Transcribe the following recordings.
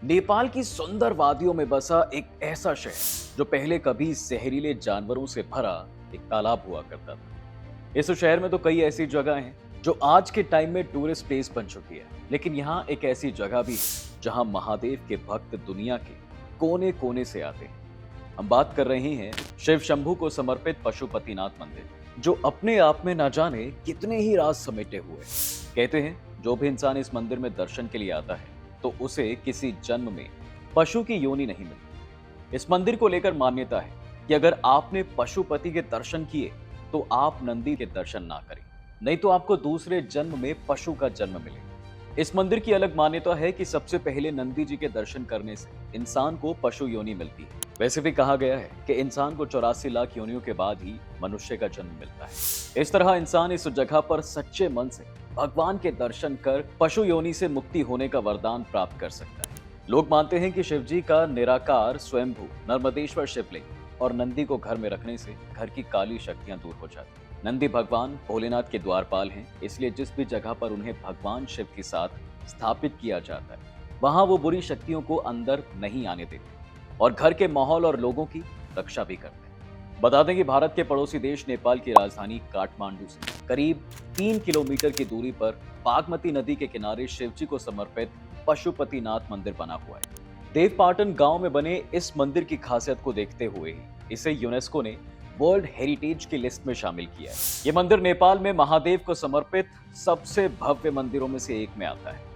नेपाल की सुंदर वादियों में बसा एक ऐसा शहर जो पहले कभी जहरीले जानवरों से भरा एक तालाब हुआ करता था। इस शहर में तो कई ऐसी जगह हैं जो आज के टाइम में टूरिस्ट प्लेस बन चुकी है, लेकिन यहाँ एक ऐसी जगह भी है जहाँ महादेव के भक्त दुनिया के कोने कोने से आते हैं। हम बात कर रहे हैं शिव शंभू को समर्पित पशुपतिनाथ मंदिर, जो अपने आप में न जाने कितने ही राज समेटे हुए हैं। कहते हैं जो भी इंसान इस मंदिर में दर्शन के लिए आता है तो उसे किसी जन्म में पशु की योनि नहीं मिलती। इस मंदिर को लेकर मान्यता है कि अगर आपने पशुपति के दर्शन किए तो आप नंदी के दर्शन ना करें, नहीं तो आपको दूसरे जन्म में पशु का जन्म मिले। इस मंदिर की अलग मान्यता है कि सबसे पहले नंदी जी के दर्शन करने से इंसान को पशु योनि मिलती है। वैसे भी कहा गया है कि इंसान को 84 लाख योनियों के बाद ही मनुष्य का जन्म मिलता है। इस तरह इंसान इस जगह पर सच्चे मन से भगवान के दर्शन कर पशु योनि से मुक्ति होने का वरदान प्राप्त कर सकता है। लोग मानते हैं कि शिव जी का निराकार स्वयंभू नर्मदेश्वर शिवलिंग और नंदी को घर में रखने से घर की काली शक्तियां दूर हो जाती हैं। नंदी भगवान भोलेनाथ के द्वारपाल हैं, इसलिए जिस भी जगह पर उन्हें भगवान शिव के साथ स्थापित किया जाता है वहां वो बुरी शक्तियों को अंदर नहीं आने देते और घर के माहौल और लोगों की रक्षा भी करते हैं। बता दें कि भारत के पड़ोसी देश नेपाल की राजधानी काठमांडू से करीब 3 किलोमीटर की दूरी पर बागमती नदी के किनारे शिवजी को समर्पित पशुपतिनाथ मंदिर बना हुआ है। देवपाटन गांव में बने इस मंदिर की खासियत को देखते हुए इसे यूनेस्को ने वर्ल्ड हेरिटेज की लिस्ट में शामिल किया है। ये मंदिर नेपाल में महादेव को समर्पित सबसे भव्य मंदिरों में से एक में आता है।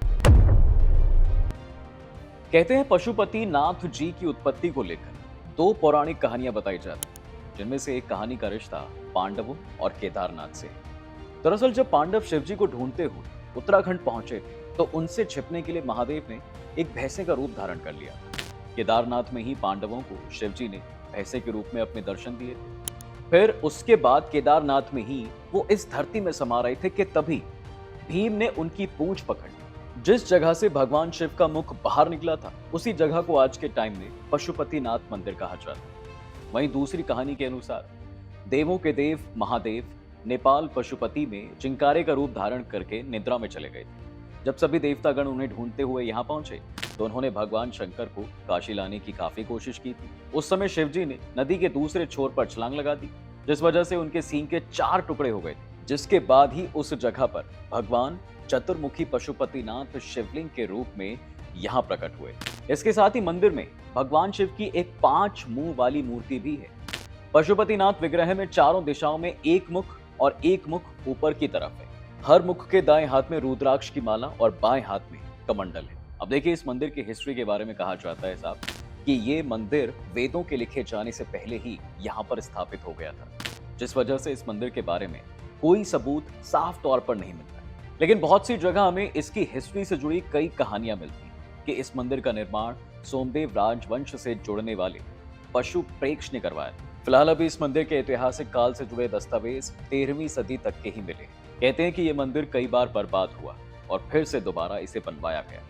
कहते हैं पशुपति नाथ जी की उत्पत्ति को लेकर 2 पौराणिक कहानियां बताई जाती हैं, जिनमें से एक कहानी का रिश्ता पांडवों और केदारनाथ से है। दरअसल जब पांडव शिवजी को ढूंढते हुए उत्तराखंड पहुंचे थे तो उनसे छिपने के लिए महादेव ने एक भैंसे का रूप धारण कर लिया था। केदारनाथ में ही पांडवों को शिवजी ने भैंसे के रूप में अपने दर्शन दिए थे। फिर उसके बाद केदारनाथ में ही वो इस धरती में समा रहे थे कि तभी भीम ने उनकी पूंछ पकड़ ली। जिस जगह से भगवान शिव का मुख बाहर निकला था उसी जगह को आज के टाइम में पशुपतिनाथ मंदिर कहा जाता है। वहीं दूसरी कहानी के अनुसार देवों के देव महादेव नेपाल पशुपति में चिंकारे का रूप धारण करके निद्रा में चले गए थे। जब सभी देवतागण उन्हें ढूंढते हुए यहाँ पहुंचे तो उन्होंने भगवान शंकर को काशी लाने की काफी कोशिश की थी। उस समय शिवजी ने नदी के दूसरे छोर पर छलांग लगा दी, जिस वजह से उनके सींग के 4 टुकड़े हो गए थे, जिसके बाद ही उस जगह पर भगवान चतुर्मुखी पशुपतिनाथ शिवलिंग के रूप में यहाँ प्रकट हुए। इसके साथ ही मंदिर में भगवान शिव की एक 5 मुंह वाली मूर्ति भी है। पशुपतिनाथ विग्रह में चारों दिशाओं में एक मुख और एक मुख ऊपर की तरफ है। हर मुख के दाएं हाथ में रुद्राक्ष की माला और बाएं हाथ में कमंडल है। अब देखिए इस मंदिर की हिस्ट्री के बारे में कहा जाता है साहब कि ये मंदिर वेदों के लिखे जाने से पहले ही यहाँ पर स्थापित हो गया था, जिस वजह से इस मंदिर के बारे में कोई सबूत साफ तौर पर नहीं मिलता। लेकिन बहुत सी जगह हमें इसकी हिस्ट्री से जुड़ी कई कहानियां मिलती हैं कि इस मंदिर का निर्माण सोमदेव राजवंश से जुड़ने वाले पशु प्रेक्ष ने करवाया। फिलहाल अभी इस मंदिर के ऐतिहासिक काल से जुड़े दस्तावेज 13वीं सदी तक के ही मिले। कहते हैं कि ये मंदिर कई बार बर्बाद हुआ और फिर से दोबारा इसे बनवाया गया।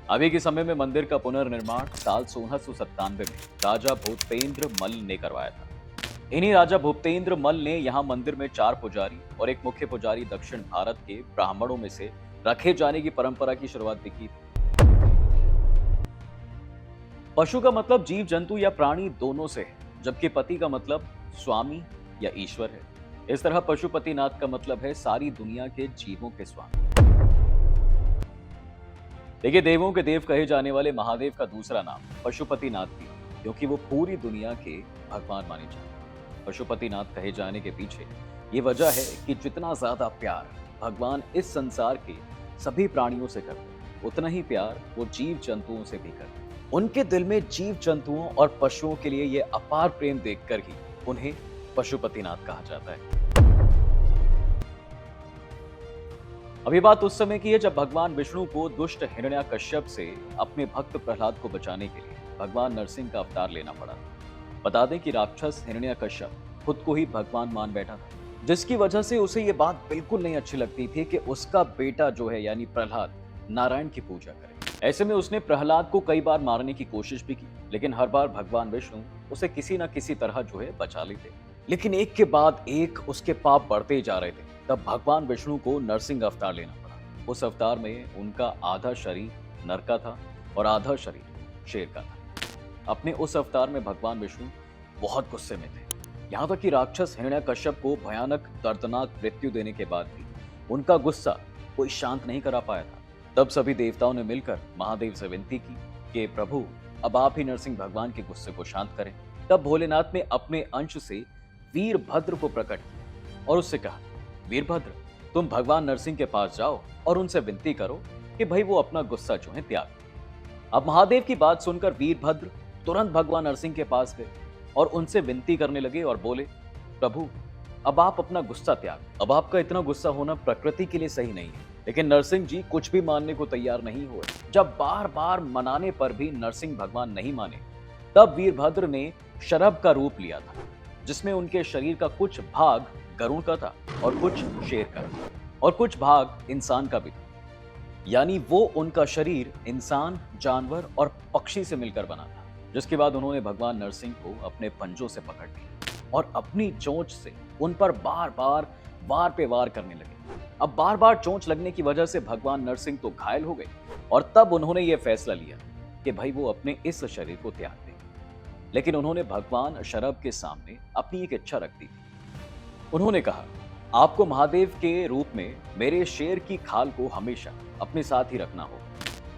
अभी के समय में मंदिर का पुनर्निर्माण साल 1697 में राजा भूपेंद्र मल ने करवाया था। इन्हीं राजा भूपेंद्र मल ने यहाँ मंदिर में 4 पुजारी और एक मुख्य पुजारी दक्षिण भारत के ब्राह्मणों में से रखे जाने की परंपरा की शुरुआत भी की थी। पशु का मतलब जीव जंतु या प्राणी दोनों से है, जबकि पति का मतलब स्वामी या ईश्वर है। इस तरह पशुपतिनाथ का मतलब है सारी दुनिया के जीवों के स्वामी। देखिए देवों के देव कहे जाने वाले महादेव का दूसरा नाम पशुपतिनाथ भी, क्योंकि वो पूरी दुनिया के भगवान माने जाते हैं। पशुपतिनाथ कहे जाने के पीछे ये वजह है कि जितना ज्यादा प्यार भगवान इस संसार के सभी प्राणियों से करते हैं, उतना ही प्यार वो जीव जंतुओं से भी करते हैं। उनके दिल में जीव जंतुओं और पशुओं के लिए ये अपार प्रेम देखकर ही उन्हें पशुपतिनाथ कहा जाता है। अभी बात उस समय की है जब भगवान विष्णु को दुष्ट हिरण्याकश्यप से अपने भक्त प्रहलाद को बचाने के लिए भगवान नरसिंह का अवतार लेना पड़ा। बता दें कि राक्षस हिरण्याकश्यप खुद को ही भगवान मान बैठा था, जिसकी वजह से उसे ये बात बिल्कुल नहीं अच्छी लगती थी कि उसका बेटा जो है यानी प्रहलाद नारायण की पूजा करे। ऐसे में उसने प्रहलाद को कई बार मारने की कोशिश भी की, लेकिन हर बार भगवान विष्णु उसे किसी न किसी तरह जो है बचा लेते। लेकिन एक के बाद एक उसके पाप बढ़ते ही जा रहे थे। तब भगवान विष्णु को नरसिंह अवतार लेना पड़ा। उस अवतार में उनका आधा शरीर नर का था और आधा शरीर शेर का था। अपने उस अवतार में भगवान विष्णु बहुत गुस्से में थे। यहाँ तक कि राक्षस हिरण्यकश्यप को भयानक दर्दनाक मृत्यु देने के बाद भी उनका गुस्सा कोई शांत नहीं करा पाया था। तब सभी देवताओं ने मिलकर महादेव से विनती की कि प्रभु अब आप ही नरसिंह भगवान के गुस्से को शांत करें। तब भोलेनाथ ने अपने अंश से वीरभद्र को प्रकट किया और उससे कहा, वीरभद्र तुम भगवान नरसिंह के पास जाओ और उनसे विनती करो कि भाई वो अपना गुस्सा जो है त्याग दें। अब महादेव की बात सुनकर वीरभद्र तुरंत भगवान नरसिंह के पास गए और उनसे विनती करने लगे और बोले, प्रभु अब आप अपना गुस्सा त्याग। अब आपका इतना गुस्सा होना प्रकृति के लिए सही नहीं है। लेकिन नरसिंह जी कुछ भी मानने को तैयार नहीं हुए। जब बार बार मनाने पर भी नरसिंह भगवान नहीं माने, तब वीरभद्र ने शरभ का रूप लिया था, जिसमें उनके शरीर का कुछ भाग गरुड़ का था और कुछ शेर का और कुछ भाग इंसान का भी था। यानी वो उनका शरीर इंसान, जानवर और पक्षी से मिलकर बना था। जिसके बाद उन्होंने भगवान नरसिंह को अपने पंजों से पकड़ लिया और अपनी चोंच से उन पर बार बार वार पे वार करने लगे। अब बार बार चोंच लगने की वजह से भगवान नरसिंह तो घायल हो गए और तब उन्होंने ये फैसला लिया कि भाई वो अपने इस शरीर को त्याग दें। लेकिन उन्होंने भगवान शरभ के सामने अपनी एक इच्छा रख दी थी। उन्होंने कहा, आपको महादेव के रूप में मेरे शेर की खाल को हमेशा अपने साथ ही रखना होगा।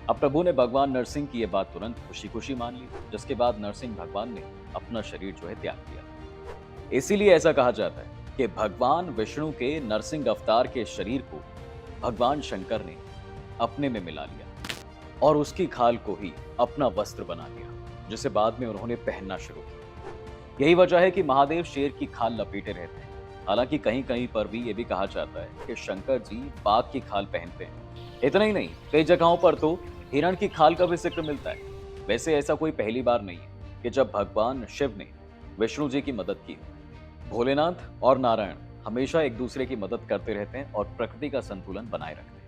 अब प्रभु ने भगवान नरसिंह की यह बात तुरंत खुशी खुशी मान ली, जिसके बाद नरसिंह भगवान ने अपना शरीर जो है त्याग दिया। इसीलिए ऐसा कहा जाता है कि भगवान विष्णु के नरसिंह अवतार के शरीर को भगवान शंकर ने अपने में मिला लिया और उसकी खाल को ही अपना वस्त्र बना लिया, जिसे बाद में उन्होंने पहनना शुरू किया। यही वजह है कि महादेव शेर की खाल लपेटे रहते हैं। हालांकि कहीं कहीं पर भी ये भी कहा जाता है कि शंकर जी बाघ की खाल पहनते हैं। इतना ही नहीं, कई जगहों पर तो हिरण की खाल का भी जिक्र मिलता है। वैसे ऐसा कोई पहली बार नहीं है कि जब भगवान शिव ने विष्णु जी की मदद की। भोलेनाथ और नारायण हमेशा एक दूसरे की मदद करते रहते हैं और प्रकृति का संतुलन बनाए रखते हैं।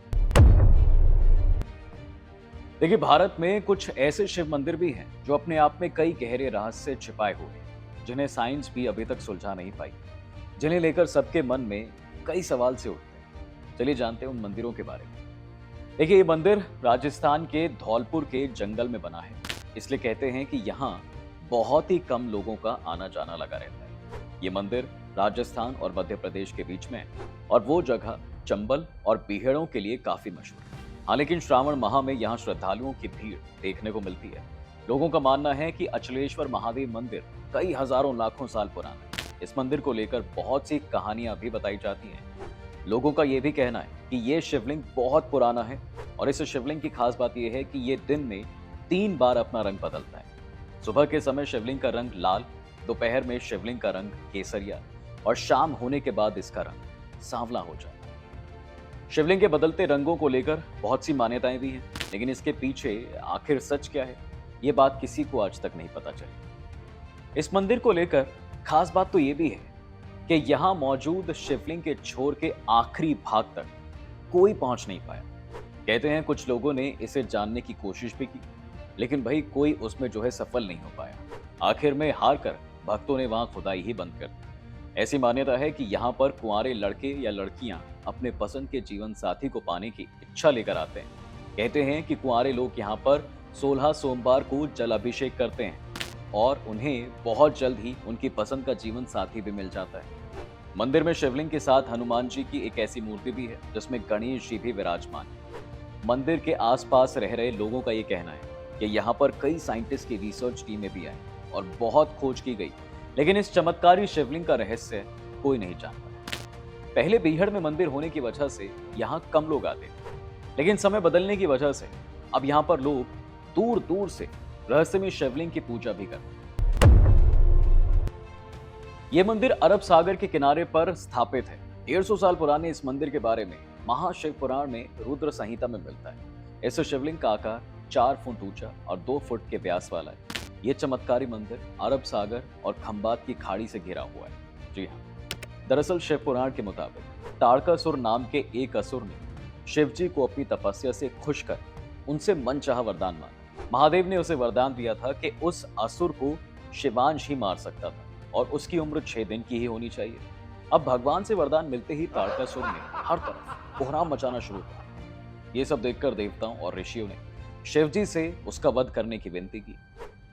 देखिए, भारत में कुछ ऐसे शिव मंदिर भी हैं जो अपने आप में कई गहरे रहस्य छिपाए हुए हैं, जिन्हें साइंस भी अभी तक सुलझा नहीं पाई, जिन्हें लेकर सबके मन में कई सवाल से उठते हैं। चलिए जानते हैं उन मंदिरों के बारे में। देखिए, ये मंदिर राजस्थान के धौलपुर के जंगल में बना है। इसलिए कहते हैं कि यहाँ बहुत ही कम लोगों का आना जाना लगा रहता है। ये मंदिर राजस्थान और मध्य प्रदेश के बीच में है और वो जगह चंबल और बीहड़ों के लिए काफी मशहूर है। हाँ, लेकिन श्रावण माह में यहाँ श्रद्धालुओं की भीड़ देखने को मिलती है। लोगों का मानना है कि अचलेश्वर महादेव मंदिर कई हजारों लाखों साल पुराना है। इस मंदिर को लेकर बहुत सी कहानियां भी बताई जाती हैं। लोगों का यह भी कहना है कि ये शिवलिंग बहुत पुराना है और इस शिवलिंग की खास बात यह है कि ये दिन में 3 बार अपना रंग बदलता है। सुबह के समय शिवलिंग का रंग लाल, दोपहर में शिवलिंग का रंग केसरिया और शाम होने के बाद इसका रंग सांवला हो जाता है। शिवलिंग के बदलते रंगों को लेकर बहुत सी मान्यताएं भी हैं, लेकिन इसके पीछे आखिर सच क्या है, ये बात किसी को आज तक नहीं पता चली। इस मंदिर को लेकर खास बात तो ये भी है कि यहाँ मौजूद शिवलिंग के छोर के आखिरी भाग तक कोई पहुंच नहीं पाया। कहते हैं कुछ लोगों ने इसे जानने की कोशिश भी की, लेकिन भाई कोई उसमें जो है सफल नहीं हो पाया। आखिर में हार कर भक्तों ने वहां खुदाई ही बंद कर दी। ऐसी मान्यता है कि यहाँ पर कुंवारे लड़के या लड़कियां अपने पसंद के जीवन साथी को पाने की इच्छा लेकर आते हैं। कहते हैं कि कुंवारे लोग यहाँ पर 16 सोमवार को जलाभिषेक करते हैं और उन्हें बहुत जल्द ही उनकी पसंद का जीवन साथी भी मिल जाता है। मंदिर में शिवलिंग के साथ हनुमान जी की एक ऐसी मूर्ति भी है जिसमें गणेश जी भी विराजमान है। मंदिर के आसपास रह रहे लोगों का ये कहना है कि यहाँ पर कई साइंटिस्ट की रिसर्च टीमें भी आई और बहुत खोज की गई, लेकिन इस चमत्कारी शिवलिंग का रहस्य कोई नहीं जानता। पहले बीहड़ में मंदिर होने की वजह से यहाँ कम लोग आते थे, लेकिन समय बदलने की वजह से अब यहाँ पर लोग दूर दूर से रहस्यमय शिवलिंग की पूजा भी करते हैं। यह मंदिर अरब सागर के किनारे पर स्थापित है। 150 साल पुराने इस मंदिर के बारे में महाशिव पुराण में रुद्र संहिता में मिलता है। इस शिवलिंग का आकार 4 फुट ऊंचा और 2 फुट के व्यास वाला है। यह चमत्कारी मंदिर अरब सागर और खंबात की खाड़ी से घिरा हुआ है। जी हाँ, दरअसल शिव पुराण के मुताबिक ताड़कासुर नाम के एक असुर ने शिव जी को अपनी तपस्या से खुश कर उनसे मनचाहा वरदान मांगा। महादेव ने उसे वरदान दिया था कि उस असुर को शिवांश ही मार सकता था और उसकी उम्र 6 दिन की ही होनी चाहिए। अब भगवान से वरदान मिलते ही ताड़कासुर ने हर तरफ कोहराम मचाना शुरू किया। ये सब देखकर देवताओं और ऋषियों ने शिवजी से उसका वध करने की विनती की।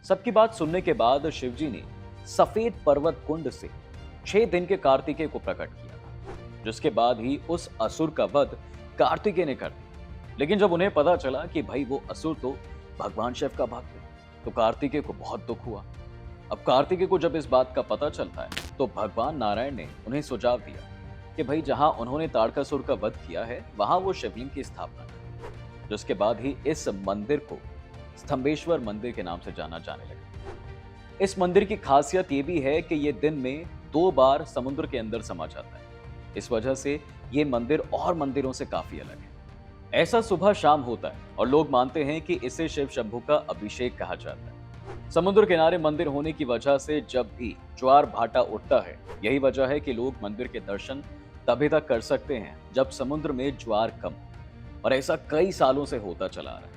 सबकी बात सुनने के बाद शिवजी ने सफेद पर्वत कुंड से 6 दिन के कार्तिकेय को प्रकट किया, जिसके बाद ही उस असुर का वध कार्तिकेय ने कर दिया। लेकिन जब उन्हें पता चला कि भाई वो असुर तो भगवान शिव का भक्त है, तो कार्तिकेय को बहुत दुख हुआ। अब कार्तिकेय को जब इस बात का पता चलता है, तो भगवान नारायण ने उन्हें सुझाव दिया कि भाई जहां उन्होंने ताड़कासुर का वध किया है, वहां वो शिवलिंग की स्थापना करें, जिसके बाद ही इस मंदिर को स्तंभेश्वर मंदिर के नाम से जाना जाने लगा। इस मंदिर की खासियत ये भी है कि ये दिन में 2 बार समुद्र के अंदर समा जाता है। इस वजह से ये मंदिर और मंदिरों से काफी अलग है। ऐसा सुबह शाम होता है और लोग मानते हैं कि इसे शिव शंभू का अभिषेक कहा जाता है। समुद्र किनारे मंदिर होने की वजह से जब भी ज्वार भाटा उठता है, यही वजह है कि लोग मंदिर के दर्शन तभी तक कर सकते हैं जब समुद्र में ज्वार कम, और ऐसा कई सालों से होता चला आ रहा है।